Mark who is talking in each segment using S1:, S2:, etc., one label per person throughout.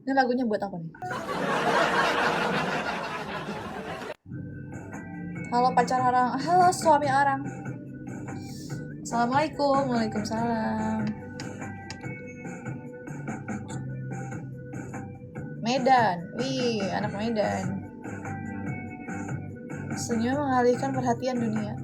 S1: Ini lagunya buat apa nih? Halo pacar orang, halo suami orang. Assalamualaikum, waalaikumsalam. Medan, wih anak Medan. Senyum mengalihkan perhatian dunia.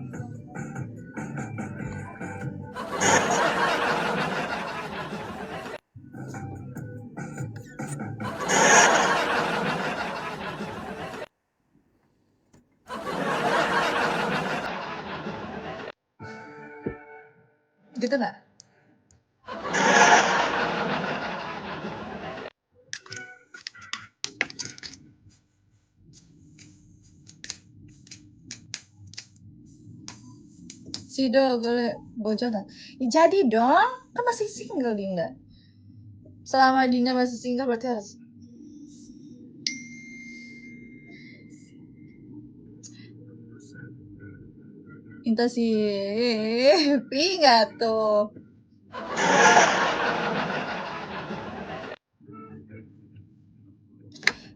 S1: Gitu nggak? Sido boleh bocoran? Ya, jadi dong, kan masih single Dinda. Selama Dinda masih single berarti harus minta si Pi nggak tuh?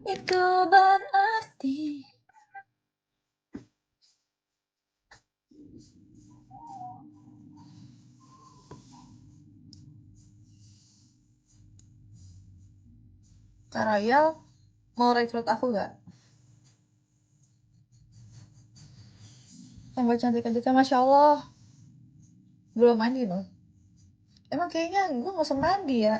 S1: Itu berarti Kak Rayal mau rekrut aku nggak? Tambah cantik-cantiknya Masya Allah. Belum mandi loh. Emang kayaknya gue nggak usah mandi ya.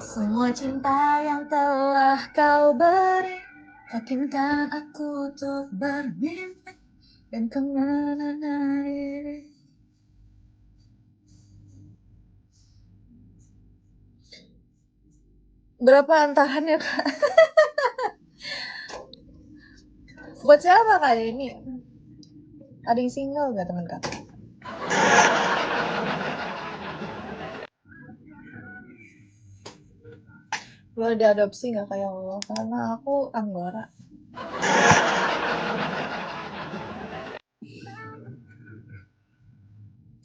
S1: Semua cinta yang telah kau beri, yakinkan aku untuk bermimpi dan kemana diri. Berapa antarannya kak? Buat siapa kali ini? Ada yang single gak teman kak? Boleh diadopsi gak kayak Allah? Karena aku Anggora.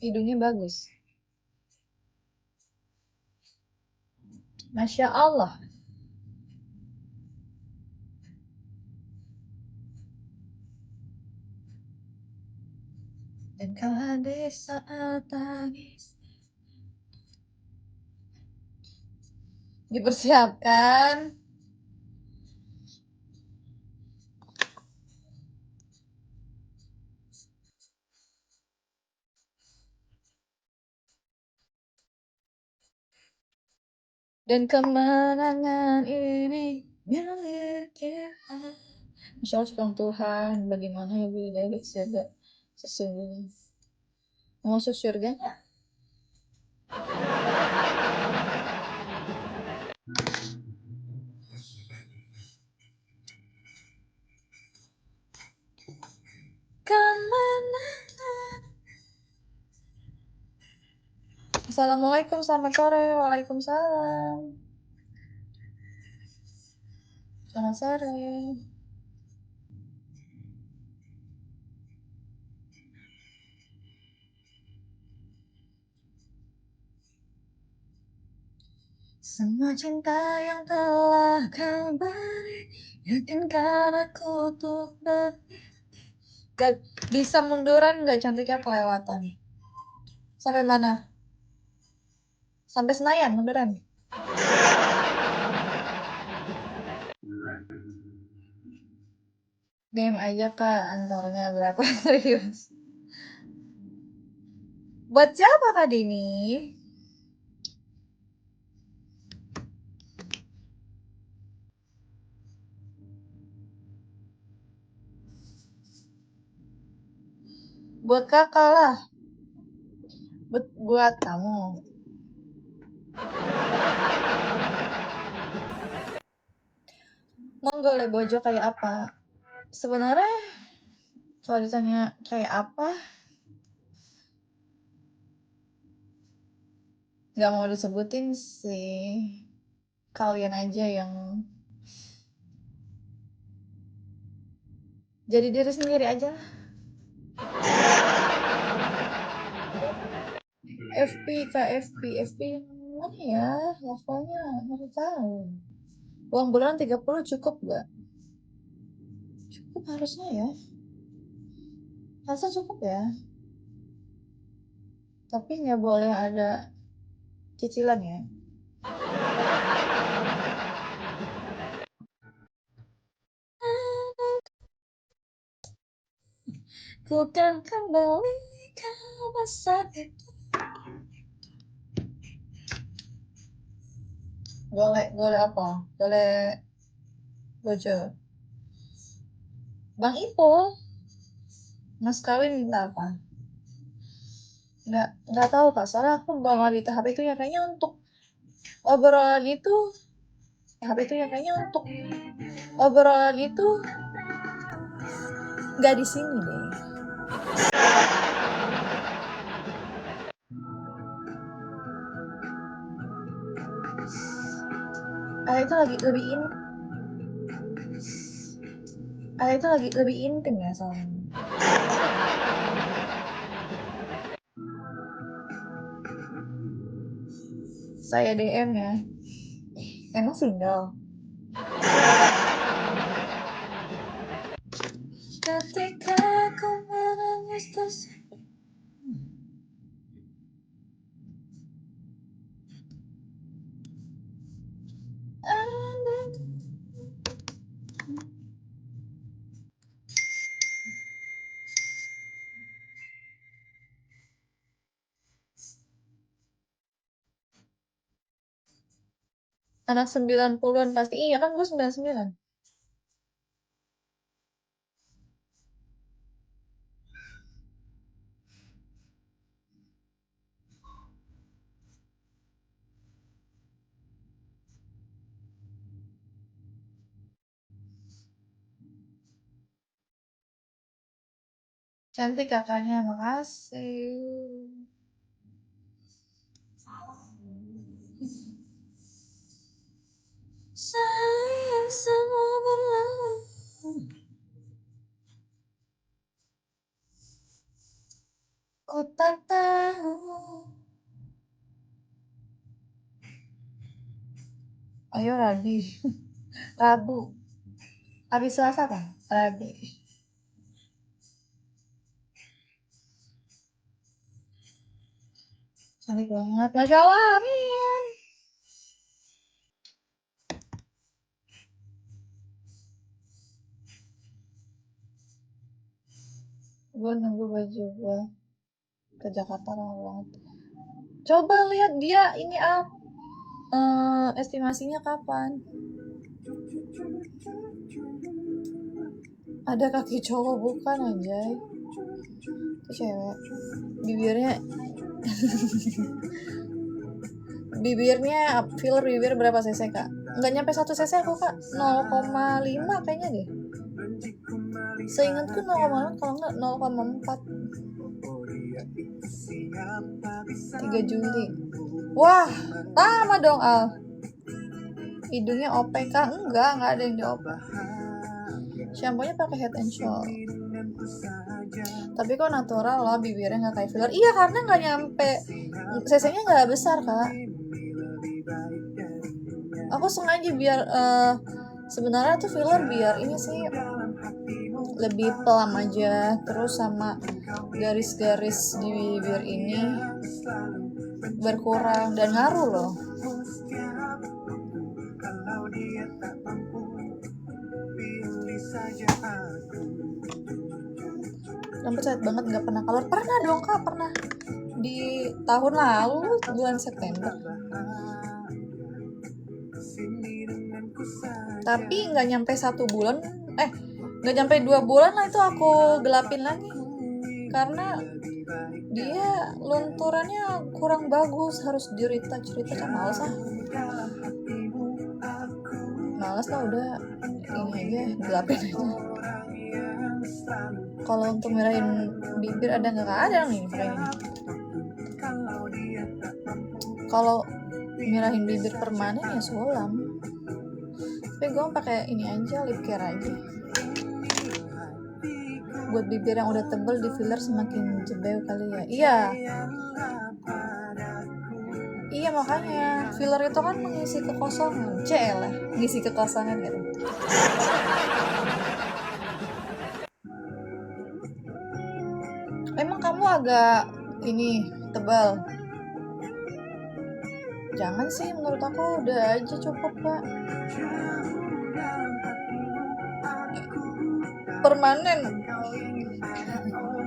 S1: Hidungnya bagus. Masya Allah. Dan kau hadir saat tangis. Dipersiapkan. Dan kemenangan ini milik kita. Masya Allah Tuhan, bagaimana ya bila dari segala sesungguhnya. Mau masuk surga nggak? Kemenangan. Assalamualaikum, selamat sore. Waalaikumsalam. Selamat sore. Semua cinta yang telah kau beri, yakinkan aku untuk gak bisa munduran, gak cantiknya kelewatan. Sampai mana? Sampai Senayan munduran. DM aja kak, antaranya berapa serius. Buat siapa kak Dini? Buat kakak lah. Buat kamu. Monggo le bojo kayak apa? Sebenarnya kalau ditanya kayak apa, nggak mau disebutin sih. Kalian aja yang jadi diri sendiri aja lah. FP yang mana ya levelnya, nggak tahu. Uang bulanan 30 cukup gak? Cukup harusnya ya, harusnya cukup ya, tapi nggak boleh ada cicilan ya. Ku kan kembali ke masa itu. Boleh apa? Boleh bojo. Bang Ipul, mas kawin minta apa? Nggak tahu Kak, soalnya aku bawa di tahap itu ya kayaknya untuk obrolan itu, tahap itu ya kayaknya untuk obrolan itu nggak di sini deh. Itu lebih intim ya soalnya. Saya DM ya. Emang single? Ketika aku menangis anak 90-an pasti. Iya kan gue 99. Cantik kakaknya, makasih. Sayang semua berlalu. Ku tak tahu. Ayo Rabi. Rabu. Habis Selasa kan? Rabi. Cantik banget. Masya Allah, amin. Gue nunggu baju gue ke Jakarta lama banget. Coba lihat dia ini estimasinya kapan. Ada kaki cowok bukan anjay. Itu cewek. Bibirnya filler bibir berapa cc kak? Nggak nyampe 1 cc aku kak, 0,5 kayaknya deh. Seingatku 0,5, kalau nggak 0,4. 3 Juli. Wah, lama dong Al. Hidungnya OP kak? Enggak ada yang di OP. Shampoo-nya pakai Head and Shoulder. Tapi kok natural loh, bibirnya nggak kayak filler. Iya karena nggak nyampe, cc-nya nggak besar kak. Aku sengaja biar sebenarnya tuh filler biar ini sih lebih pelam aja, terus sama garis-garis di bibir ini berkurang dan ngaruh loh. Rambut sakit banget, nggak pernah color. Pernah dong kak, pernah di tahun lalu bulan September, tapi nggak nyampe 1 bulan, nggak nyampe 2 bulan lah itu aku gelapin lagi karena dia lunturannya kurang bagus, harus di retouch kan males lah, udah ini aja gelapin aja. Kalau untuk merahin bibir ada nggak? Ada nih pakai ini. Kalau merahin bibir permanen ya sulam, tapi gue pakai ini aja, lip care aja. Buat bibir yang udah tebel di filler semakin jebel kali ya. Iya, Iya makanya filler itu kan mengisi kekosongan. Celah, ngisi kekosongan gitu. Emang kamu agak ini tebal? Jangan sih, menurut aku udah aja cukup kak. Permanen.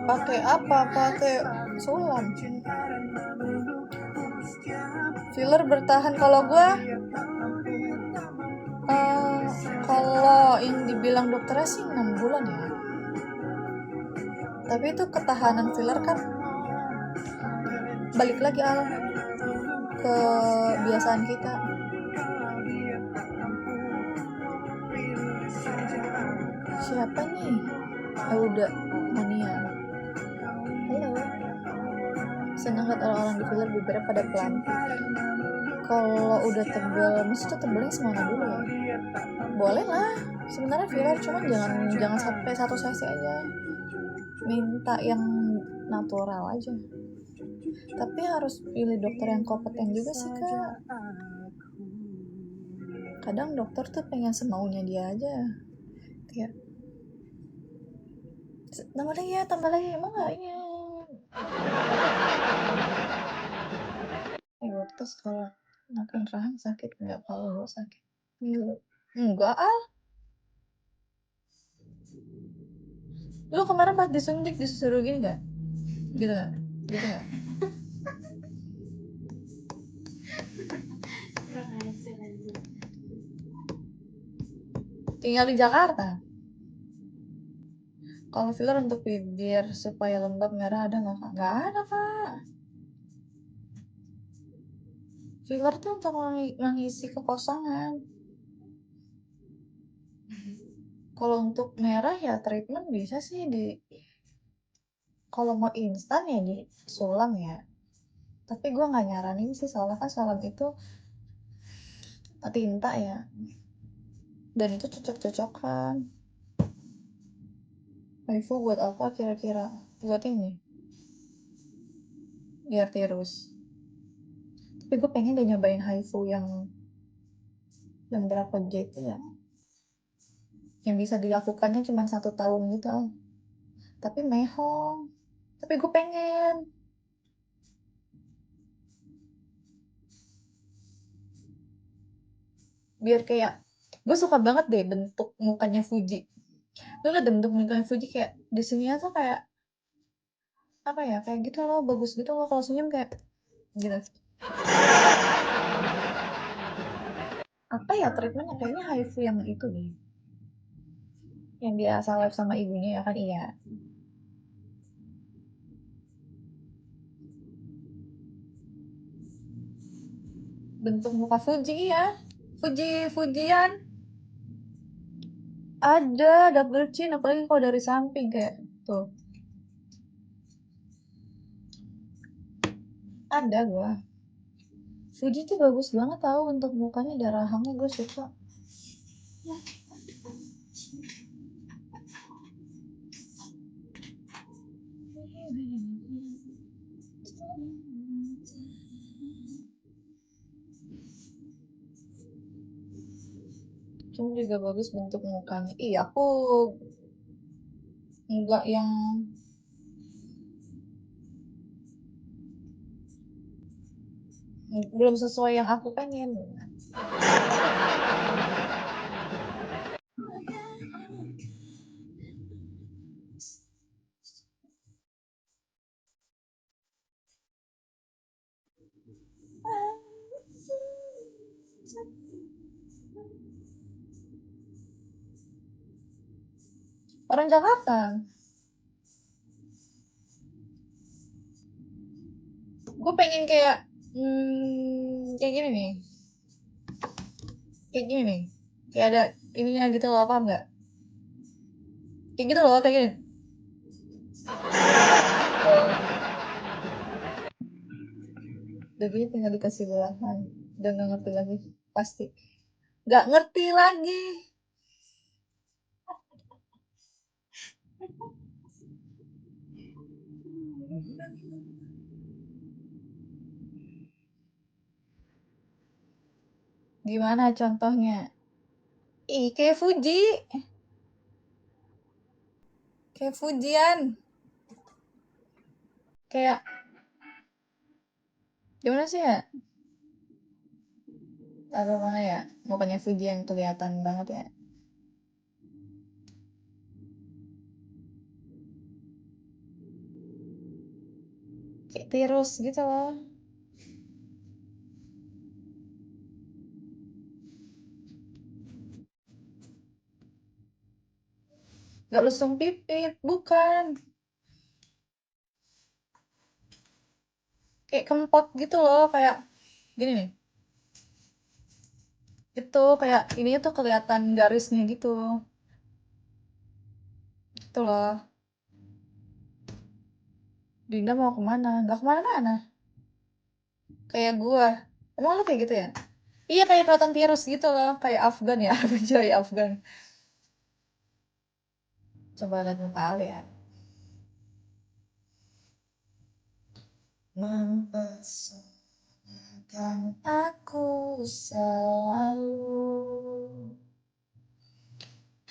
S1: Pakai apa? Pakai sulam. Filler bertahan kalau gue kalau yang dibilang dokternya sih 6 bulan ya. Tapi itu ketahanan filler kan balik lagi ke kebiasaan kita. Siapa nih? Udah Mania. Halo. Senang lihat orang-orang di filler bibirnya pada pelanti. Kalau udah tebel, mesti tebelnya semana dulu ya. Boleh lah. Sebenarnya filler cuma jangan sampai 1 cc aja. Minta yang natural aja. Tapi harus pilih dokter yang kompeten juga sih kak. Kadang dokter tuh pengen semaunya dia aja. Kayak tambah lagi emang gak ya. Terus kalau makan rahang sakit nggak? Kalau lo sakit enggak lu kemarin pas disuntik disuruh gini nggak? Gitu nggak? Tinggal di Jakarta. Kalau filler untuk bibir supaya lembab merah ada nggak kak? Nggak ada kak. Filler tuh untuk mengisi kekosongan. Kalau untuk merah ya treatment bisa sih kalau mau instan ya di sulam ya. Tapi gue nggak nyaranin sih soalnya kan sulam itu tinta ya. Dan itu cocok-cocokan. Haifu buat apa kira-kira? Buat ini. Biar tirus. Tapi gue pengen deh nyobain haifu yang berapa jet ya. Yang bisa dilakukannya cuma 1 tahun gitu. Tapi mehong. Tapi gue pengen. Biar kayak gue suka banget deh bentuk mukanya Fuji. Lu liat bentuk mukanya Fuji kayak di sini tuh kayak apa ya, kayak gitu loh, bagus gitu loh kalau senyum kayak gitu. Apa ya treatmentnya, kayaknya haifu yang itu deh, yang dia salep sama ibunya ya kan. Iya, bentuk muka Fuji ya. Fujian ada double chin, apalagi kalau dari samping kayak tuh. Ada gua. Fuji tuh bagus banget tau untuk mukanya, darah rahangnya gue suka. Cuma juga bagus bentuk mukanya. Iya, aku enggak yang belum sesuai yang aku pengen. Orang Jakarta. Gue pengen kayak kayak gini nih. Kayak gini nih. Kayak ada ininya gitu loh, paham nggak? Kayak gitu loh, kayak gini. Udah tinggal dikasih belahan. Udah nggak ngerti lagi. Pasti. Nggak ngerti lagi. Gimana contohnya? Ih, kayak Fuji. Kayak Fujian. Kayak, gimana sih ya? Taruh mana ya? Bukannya Fuji yang kelihatan banget ya. Kayak tirus gitu loh. Gak lesung pipit, bukan. Kayak kempot gitu loh, kayak gini nih. Itu kayak ini tuh kelihatan garisnya gitu. Itu loh. Dinda mau kemana? Gak kemana-mana. Kayak gua. Emang lu kayak gitu ya? Iya kayak kelihatan tirus gitu loh. Kayak Afgan ya. Jaya Afgan. Coba lihat muka Ali ya. Mempesongkan aku selalu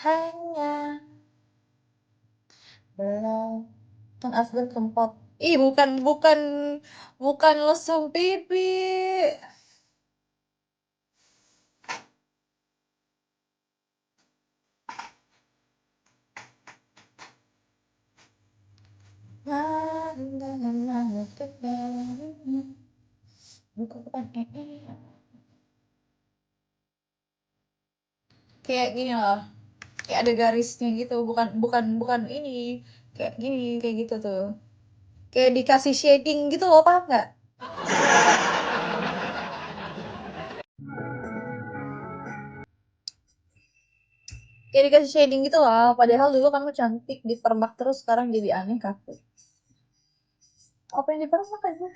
S1: hanya belum kan Afgan kempot. Ih bukan bukan bukan lesung pipi. Bukan kayak gini loh. Kayak ada garisnya gitu, bukan bukan bukan ini. Kayak gini, kayak gitu tuh. Kayak dikasih shading gitu loh, paham nggak? Kayak dikasih shading gitu loh. Padahal dulu kamu cantik, dipermak terus sekarang jadi aneh kaku. Apa yang dipermak aja?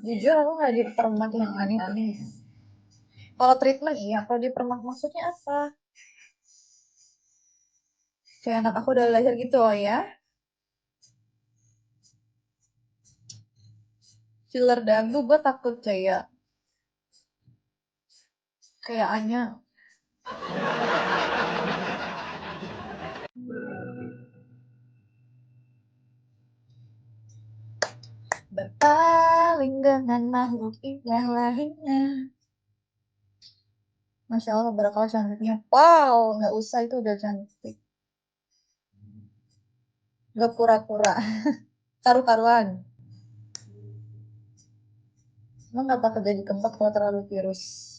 S1: Jujur aku nggak dipermak yang aneh-aneh. Kalau treatment iya, kalau dipermak maksudnya apa? Kayak anak aku udah lahir gitu loh ya. Filler dagu gue takut kayak Anya. Berpaling dengan makhluk indah lainnya. Masya Allah, berapa cantiknya. Wow, nggak usah itu udah cantik. Nggak pura-pura. Karu-karuan. Emang nggak takut jadi kempot kalau terlalu virus.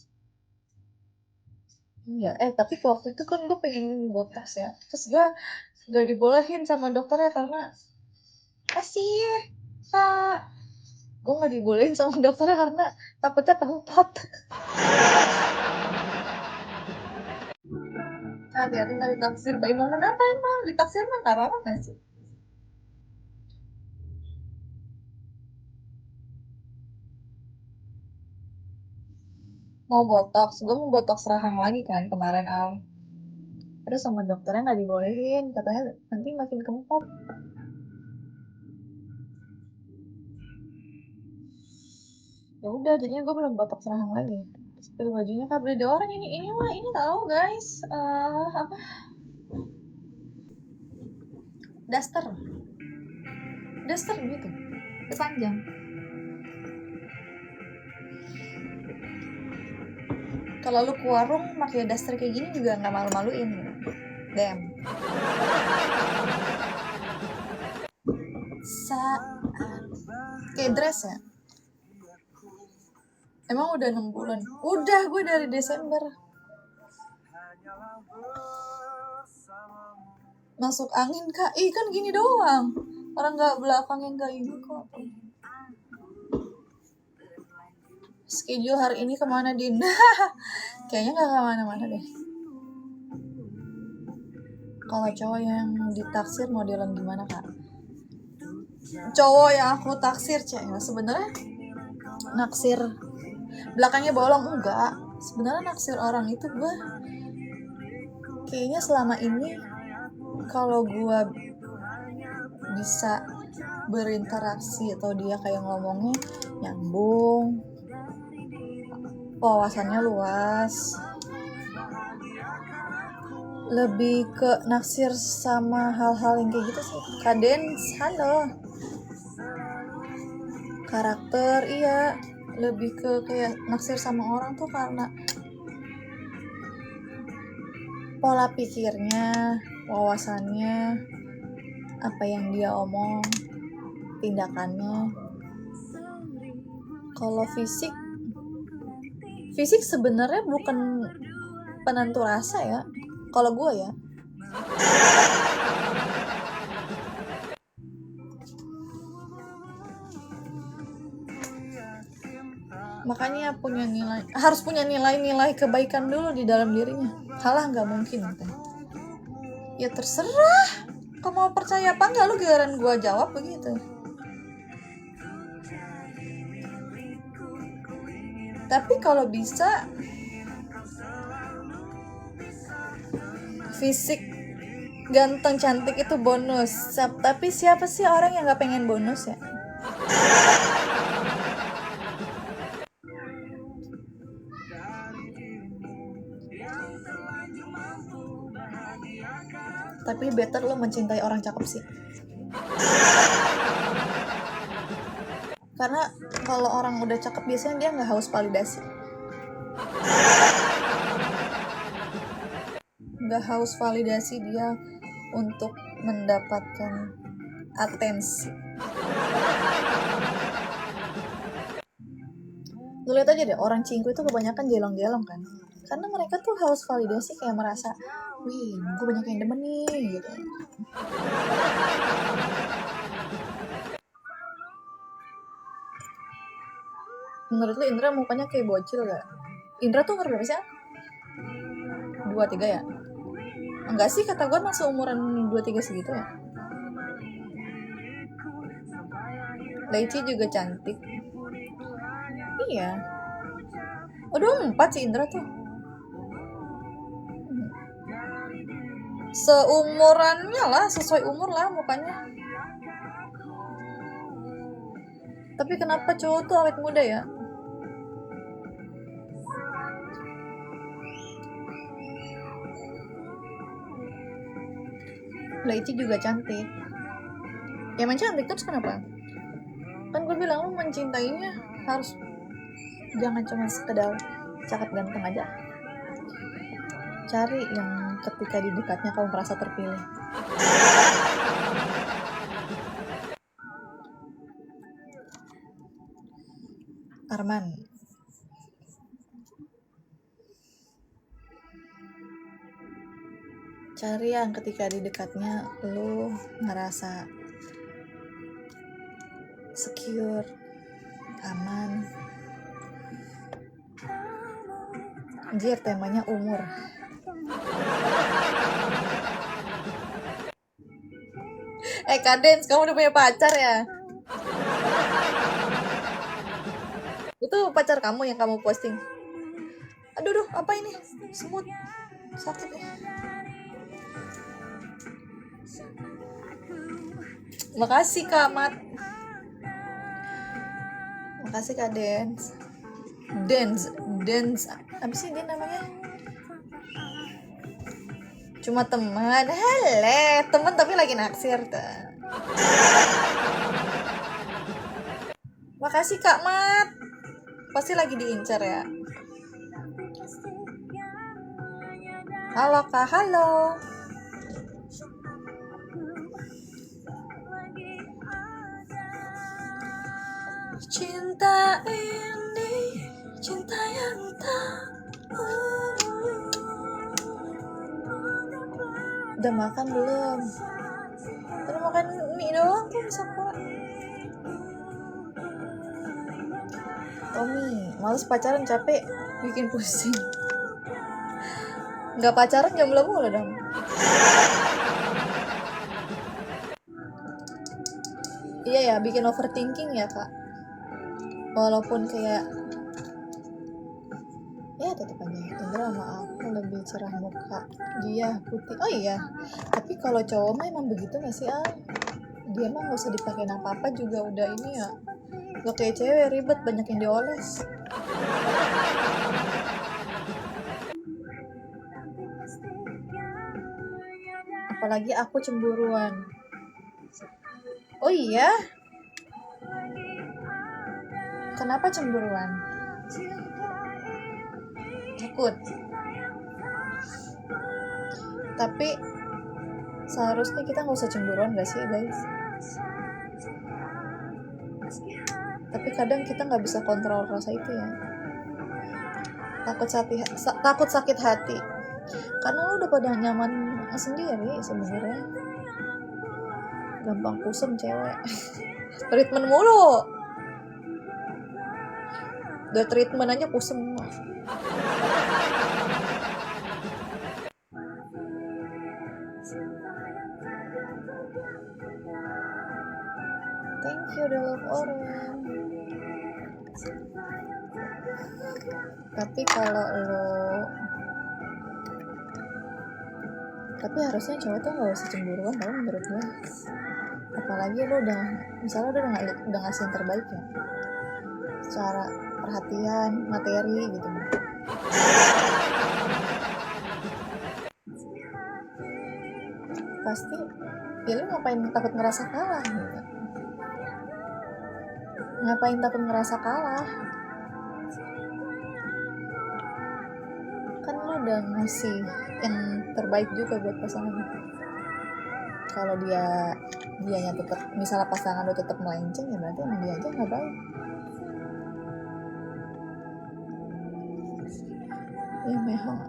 S1: Iya, tapi waktu itu kan gue pengen botas ya. Terus gue gak dibolehin sama dokternya karena kasih Pak. Gue gak dibolehin sama dokternya karena takutnya kempot. Hati-hati nggak ditaksir. Emang kenapa emang? Ditaksir mah gak apa-apa gak sih? Mau botox, gue mau botox rahang lagi kan kemarin Al. Terus sama dokternya nggak dibolehin, katanya nanti makin kempot. Ya udah, jadinya gue belum botox rahang lagi. Terus beli bajunya kak beli di orang ini mah ini tahu guys, apa daster, daster gitu, panjang. Kalau lu ke warung pakai daster kayak gini juga nggak malu-maluin gitu. Damn. Saat kayak dress ya. Emang udah 6 bulan? Udah, gue dari Desember. Masuk angin kak, kan gini doang. Orang nggak belakang yang kayak gini kok. Schedule hari ini kemana Din? Kayaknya nggak kemana-mana deh. Kalau cowok yang ditaksir modelan gimana kak? Cowok yang aku taksir cek, sebenarnya naksir belakangnya bolong enggak. Sebenarnya naksir orang itu gue kayaknya selama ini kalau gue bisa berinteraksi atau dia kayak ngomongnya nyambung, wawasannya luas, lebih ke naksir sama hal-hal yang kayak gitu sih. Kadens, halo. Karakter, iya, lebih ke kayak naksir sama orang tuh karena pola pikirnya, wawasannya, apa yang dia omong, tindakannya. Kalau fisik sebenarnya bukan penentu rasa ya, kalau gue ya. Makanya harus punya nilai-nilai kebaikan dulu di dalam dirinya. Halah nggak mungkin gitu. Ya terserah, kamu mau percaya apa nggak, lu giliran gue jawab begitu. Tapi kalau bisa fisik ganteng cantik itu bonus. Tapi siapa sih orang yang nggak pengen bonus ya? Tapi better lo mencintai orang cakep sih. Karena kalau orang udah cakep biasanya dia nggak haus validasi. Nggak haus validasi dia untuk mendapatkan atensi. Lu lihat aja deh, orang cinggu itu kebanyakan gelong-gelong kan. Karena mereka tuh haus validasi, kayak merasa, wih, gue banyak yang demen nih, gitu. Menurut lu Indra mukanya kayak bocil gak? Indra tuh umur berapa sih? 23 ya? Enggak sih, kata gue masih umuran 23 segitu ya. Leci juga cantik. Iya. Oh, 24 sih Indra tuh. Seumurannya lah, sesuai umur lah mukanya. Tapi kenapa cowok tuh awet muda ya? Leci juga cantik. Ya emang cantik, terus kenapa? Kan gue bilang lu mencintainya harus jangan cuma sekedar cakep ganteng aja. Cari yang ketika di dekatnya kamu merasa terpilih. Arman. Cari yang ketika di dekatnya lu ngerasa secure, aman. Anjir, temanya umur. Kadens, kamu udah punya pacar ya? Itu pacar kamu yang kamu posting. Aduh, apa ini? Semut. Sakit ya. Makasih Kak Mat. Makasih Kak Dance. Dance. Apa sih dia namanya? Cuma teman. Hele, teman tapi lagi naksir tuh. Makasih Kak Mat. Pasti lagi diincar ya. Halo Kak, halo. Cinta ini, cinta yang tak. Udah makan belum? Udah makan mie doang kok bisa kok. Tommy, males pacaran, capek, bikin pusing. Nggak pacaran jomblo mulu dong. Iya ya, bikin overthinking ya Kak. Walaupun kayak ya tetap aja Indra sama aku lebih cerah muka, dia putih. Oh iya, tapi kalau cowok mah emang begitu gak sih dia mah gak usah dipakein apa-apa juga udah ini ya, gak kayak cewek ribet banyak yang dioles. apalagi aku cemburuan. Oh iya? Kenapa cemburuan? Takut. Tapi seharusnya kita nggak usah cemburuan gak sih guys? Tapi kadang kita nggak bisa kontrol rasa itu ya. Takut sakit hati. Karena lu udah pada nyaman sendiri sebenarnya. Gampang kusem cewek. Treatment mulu. Udah treatment aja kusem. Thank you the love orang. Tapi kalau tapi harusnya cowok tuh gak usah cemburuan tau menurut gue. Apalagi lu misalnya udah ngasih yang terbaik ya, secara perhatian, materi gitu. Pasti ya lu ngapain takut ngerasa kalah gitu. Ngapain takut ngerasa kalah? Kan lu udah ngasih yang terbaik juga buat pasangan. Kalau dianya tetap, misalnya pasangan lu tetap melenceng, ya berarti emang dia aja nggak baik. Yang mehong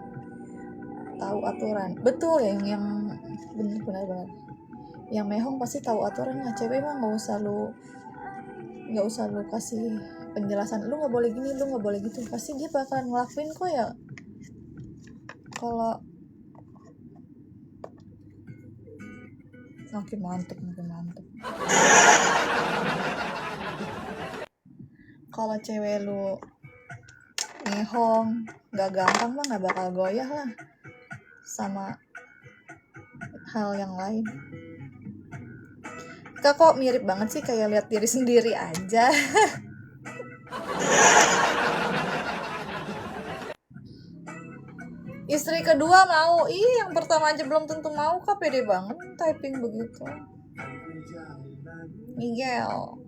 S1: tahu aturan, betul ya, yang benar. Yang mehong pasti tahu aturan lah. Cewek mah nggak usah lu kasih penjelasan, lu nggak boleh gini, lu nggak boleh gitu, pasti dia bakalan ngelakuin kok ya. Kalau makin mantep. Kalau cewek lu mehong, nggak gampang mah nggak bakal goyah lah sama hal yang lain. Kita kok mirip banget sih, kayak lihat diri sendiri aja. Istri kedua mau, yang pertama aja belum tentu mau, kah pede banget typing begitu. Miguel,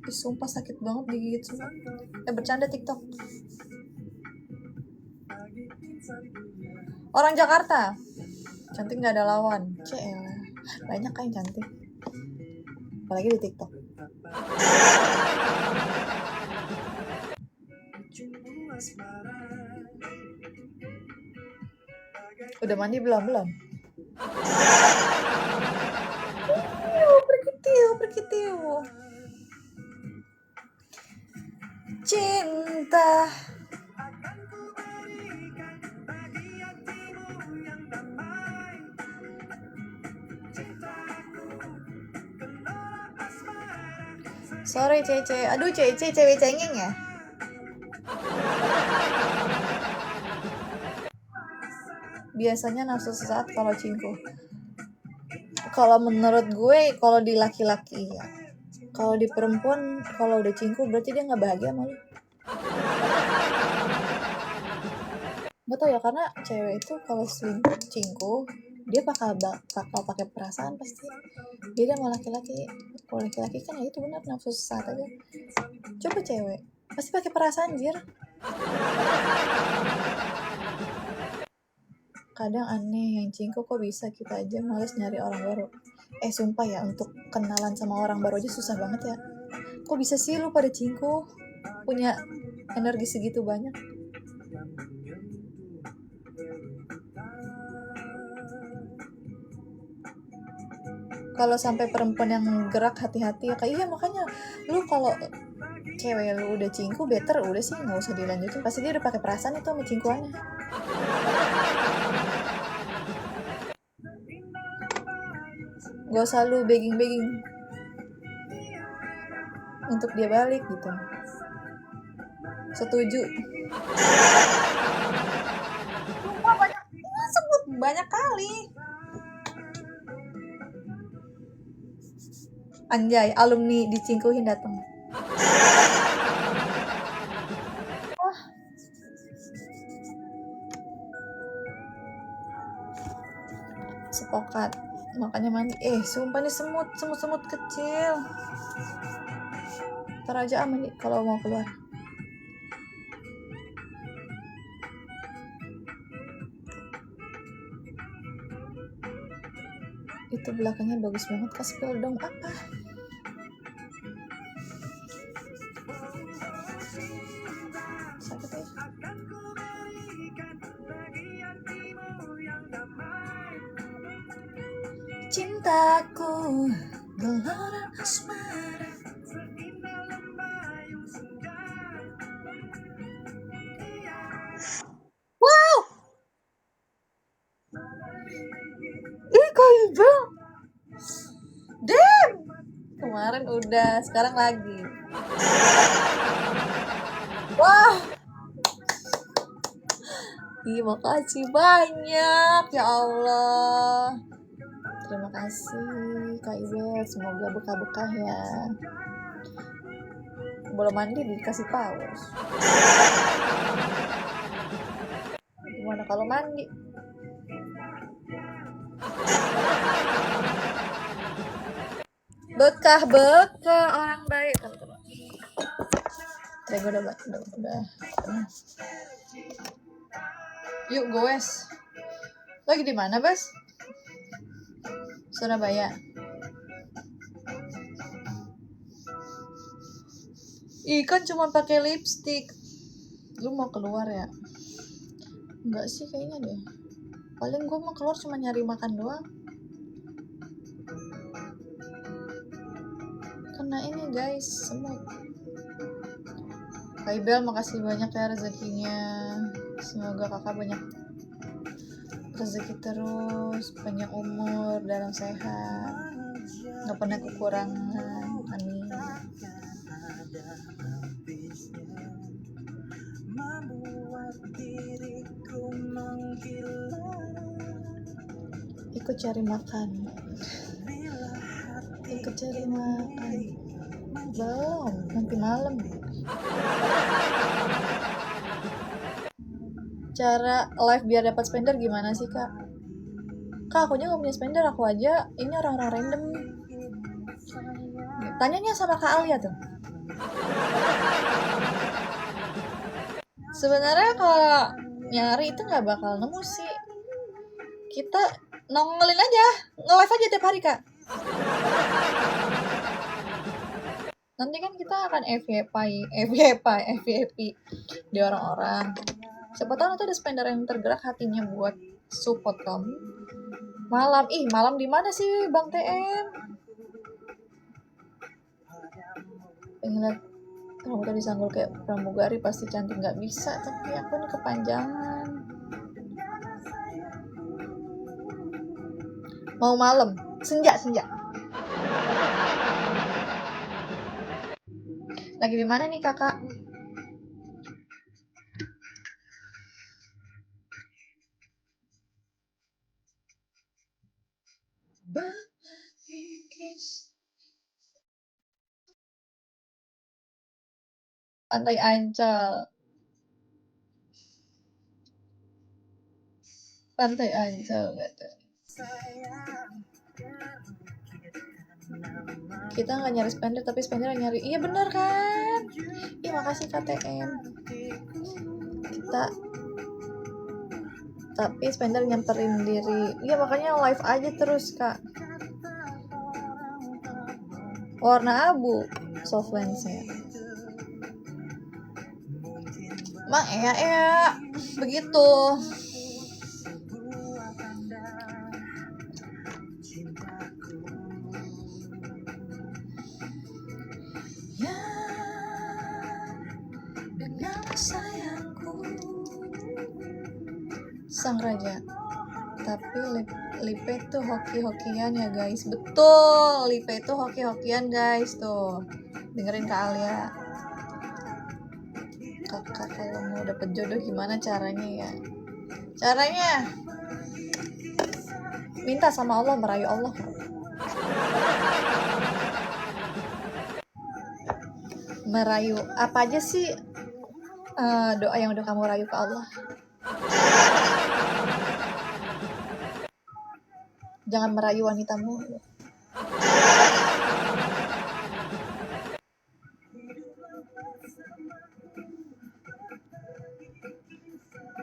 S1: sumpah sakit banget digigit semua. Bercanda TikTok. Orang Jakarta, cantik nggak ada lawan. Banyak kan yang cantik, apalagi di TikTok. Udah mandi belum? Pergitiu. Cinta. Sorry Cece. Aduh Cece, cewek cengeng ya. Biasanya nafsu sesaat kalau cingku. Kalau menurut gue, kalau di laki-laki ya. Kalau di perempuan, kalau udah cingku berarti dia nggak bahagia malu. Nggak tau ya, karena cewek itu kalau cingku dia bakal pakai perasaan pasti. Beda sama laki-laki. Kalau laki-laki kan ya itu benar, nafsu sesaat aja. Coba cewek pasti pakai perasaan, jir. Kadang aneh, yang cingku kok bisa, kita aja males nyari orang baru. Sumpah ya, untuk kenalan sama orang baru aja susah banget ya. Kok bisa sih lu pada cingku, punya energi segitu banyak? Kalau sampai perempuan yang gerak, hati-hati ya. Kayak makanya lu kalau cewek lu udah cingku, better udah sih nggak usah dilanjutin, pasti dia udah pakai perasaan itu sama cingkuannya. Gak usah lu begging untuk dia balik gitu. Setuju. Sebut banyak kali. Anjay, alumni dicingkuhin datang. Sepokat. Makanya mandi. Sumpah nih semut kecil. Ntar aja mandi kalau mau keluar. Itu belakangnya bagus banget, kasih spill dong. Apa? Sakit ya? Cintaku gelora asmara. Wow! Kak Iqbal. Damn! Kemarin udah, sekarang lagi. Wah! Makasih banyak, ya Allah. Terima kasih Kak Iqbal, semoga bekah-bekah ya. Belum mandi dikasih paus. Gimana kalau mandi? Bekah orang baik. Gue udah. Yuk goes. Lagi di mana, Bas? Surabaya. Kan cuma pakai lipstick. Lu mau keluar ya? Enggak sih kayaknya deh. Paling gue mau keluar cuma nyari makan doang. Karena ini guys, semut. Kak Ibel, makasih banyak ya rezekinya. Semoga kakak banyak rezeki terus, panjang umur, dalam sehat, gak pernah kekurangan. Amin. Ikut cari makan. Belum, nanti malam. Cara live biar dapat spender gimana sih, Kak? Kak, aku aja gak punya spender, aku aja ini orang-orang random. Tanyanya sama Kak Alia tuh. Sebenarnya kalau nyari itu nggak bakal nemu sih. Kita nongolin aja, nge-live aja tiap hari, Kak. Nanti kan kita akan FYP di orang-orang. Siapa tahu nanti ada spender yang tergerak hatinya buat support kamu. Malam di mana sih, Bang TM? Pengen lihat kamu tadi sanggul kayak pramugari, pasti cantik. Nggak bisa, tapi aku ini kepanjangan. Mau malam, senja. Lagi di mana nih, Kakak? Pantai Ancol. Gitu. Kita nggak nyari spender, tapi spender nyari. Iya bener kan? Iya, makasih KTM. Tapi spender nyamperin diri. Iya, makanya live aja terus, Kak. Warna abu soft lensnya. Mang begitu. Ya, dengan sayangku. Sang Raja. Tapi Lipe tuh hoki-hokian ya guys. Betul, Lipe tuh hoki-hokian guys tuh. Dengerin Kak Alia. Kakak kalau mau dapet jodoh gimana caranya ya? Caranya minta sama Allah, merayu Allah. Merayu apa aja sih doa yang udah kamu rayu ke Allah? Jangan merayu wanitamu.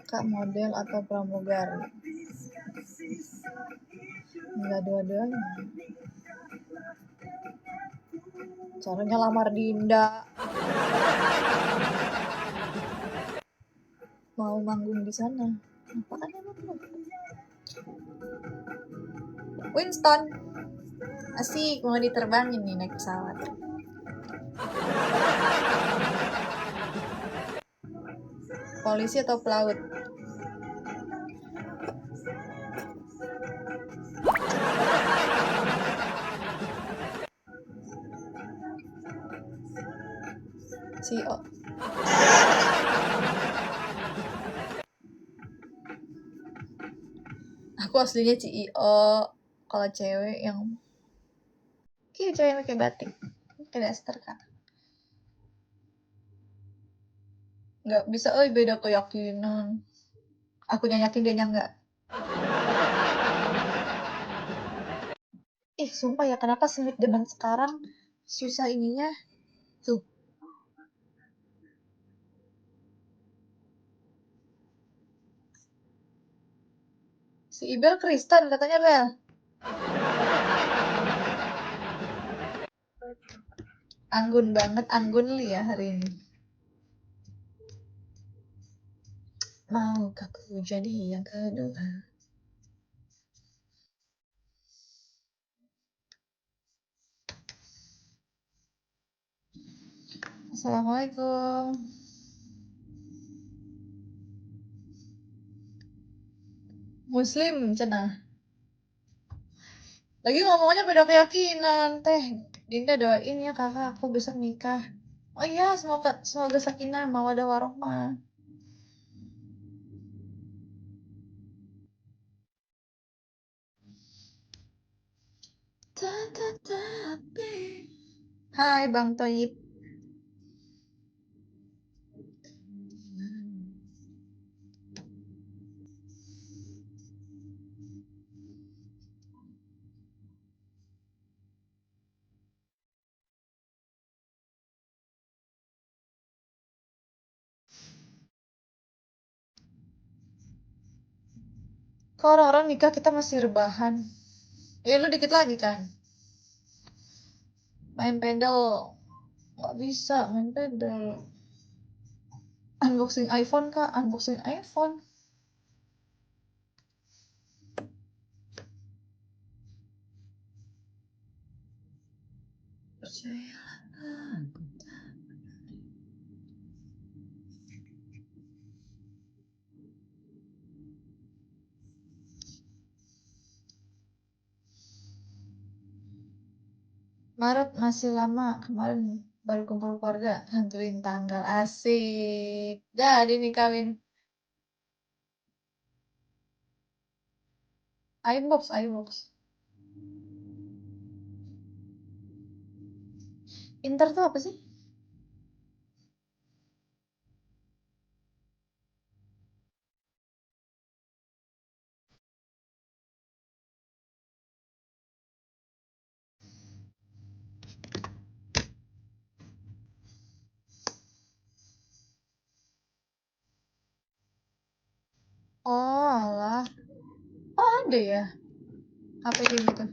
S1: Kak model atau pramugari? Enggak dua-duanya. Caranya lamar Dinda. Mau manggung di sana. Apaan emang lu? Winston. Asik, mau diterbangin nih naik pesawat. Polisi atau pelaut? CEO. Aku aslinya CEO. Kalau cewek yang cewek yang pakai batik, pakai daster kak. Nggak bisa, beda keyakinan. Aku yakin dia nggak. Sumpah ya, kenapa semit zaman sekarang susah ininya? Tuh. Si Ibel Kristen katanya, Bel. Anggun banget, anggun li ya hari ini. Maukah ku jadi yang kedua? Assalamualaikum. Muslim cenah. Lagi ngomongnya beda keyakinan, teh. Dinda doain ya kakak aku besok nikah. Oh iya, semoga sakinah mawaddah warohmah. Hai Bang Toyib. Kok orang-orang nikah kita masih rebahan? Ya lu dikit lagi kan? Main pedal. Gak bisa main pedal. Unboxing iPhone kak, unboxing iPhone. Maret masih lama, kemarin baru kumpul keluarga, nentuin tanggal, asik. Jadi nih kawin. iBox. Inter tuh apa sih? Oh alah. Oh ada ya? HP kayak gitu.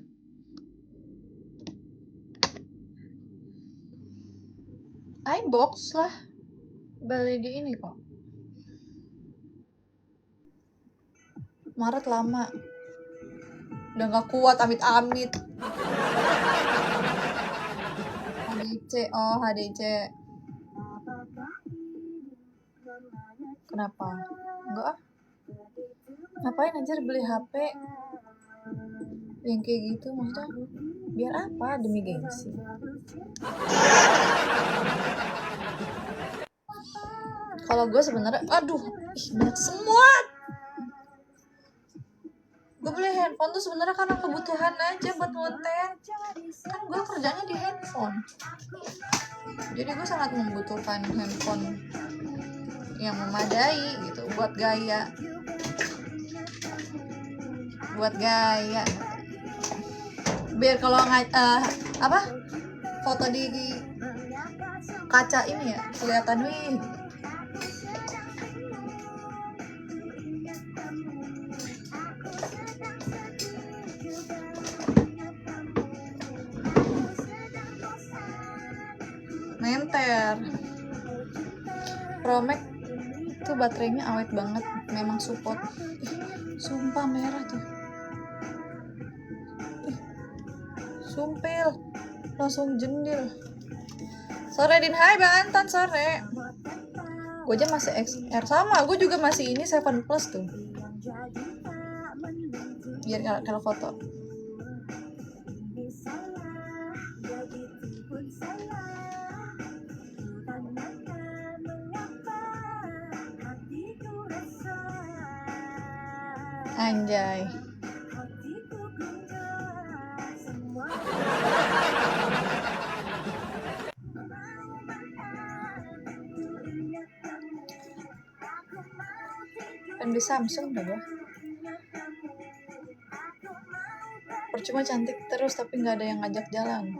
S1: iBox lah. Beli di ini kok. Maret lama. Udah gak kuat, amit-amit. HDC. Kenapa? Enggak ah. Ngapain anjir beli HP yang kayak gitu, maksudnya biar apa? Demi gengsi. Kalau gue sebenarnya, banyak semua. Gue beli handphone tuh sebenarnya karena kebutuhan aja buat konten. Kan gue kerjanya di handphone, jadi gue sangat membutuhkan handphone yang memadai gitu buat gaya. biar kalau apa foto di kaca ini ya kelihatan wih. Menter. Pro Max tuh baterainya awet banget, memang support. Sumpah merah tuh. Sumpil, langsung jendil. Sore Din, hai Bang Anton, sore. Gue aja masih XR, sama gue juga masih ini 7 Plus tuh. Biar kalau foto. Anjay. Kan di Samsung dah gue. Percuma cantik terus tapi nggak ada yang ngajak jalan.